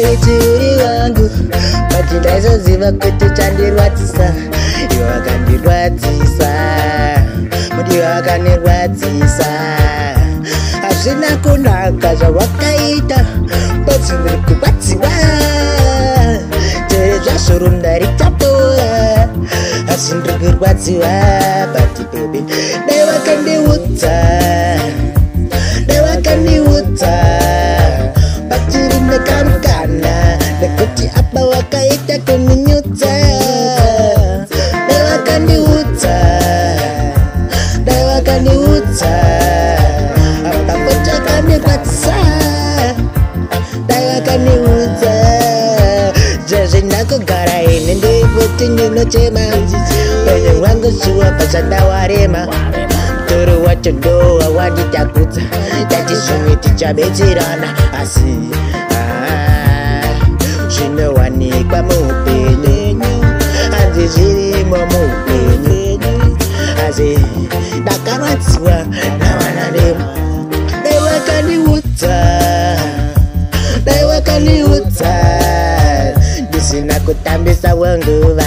ichiri wangu but ndaizoziva kuti chandirwadzisa iwe wakandirwadzisa mudiwa wakandirwadzisa hazvina kunaka zvawakaita but ndiri kurwadziwa tere zvazvorunda richapora asi ndiri kurwadziwa but baby dai wakandiudza pachiri nekamukana nekuti apa wakaita kuninyudza dai wakandiudza apapo chakandirwadzisa dai wakandiudza zvezvinakugara ine ndeifuti ndinochema penyu wangu zuva pazvandawarema mutoro wacho ndowa wanditakudza tati zvimwe tichabetserana asi zvinowanikwa muupenyu hanzi zvirimo muupenyu asi ndakarwadziwa navanarema dai wakandiudza ndisina kutambisa wanguva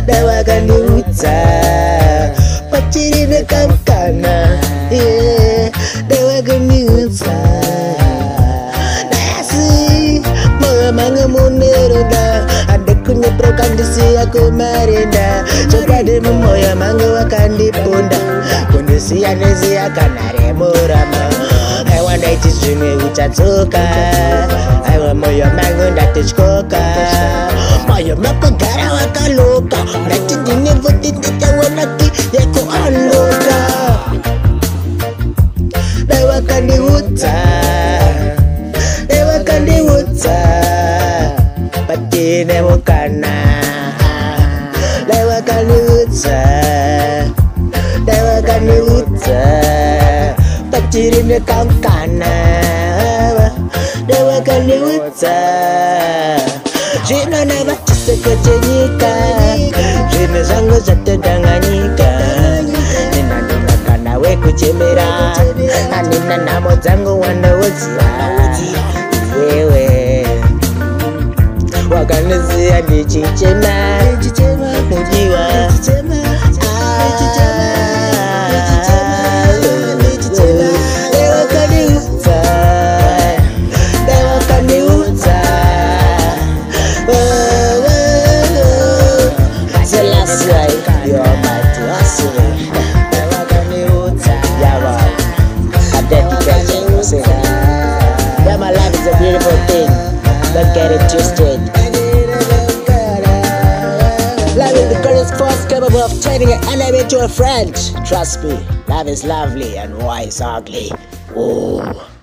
dai wakandiudza pachiri nekamukana dai wakandiudza asi moyo mangu muneroda handikunyepera ukandisiya kumarenda chokwadi mumoyo mangu wakandiponda kundisiya neziya kana remurama aiwa ndaiti zvimwe uchadzoka aiwa moyo mangu ndatotyoka moyo makugara wakaloka ndati ndinevoti nditaonaki yekuandoka dai wakandiudza patine mukana dai wakandiudza pachiri nekamukana dai wakandiudza zvino nava chiseko chenyika zvinhu zvangu zvatodanganyika nina ndinakana wekuchemera handina nhamo dzangu wandoudziva iwewe wakandiziya ndichichema mudiwa Yeah, my life is a beautiful thing. Don't get it twisted. Love is the greatest force capable of turning an enemy to a friend. Trust me, love is lovely and war is ugly. Ooh.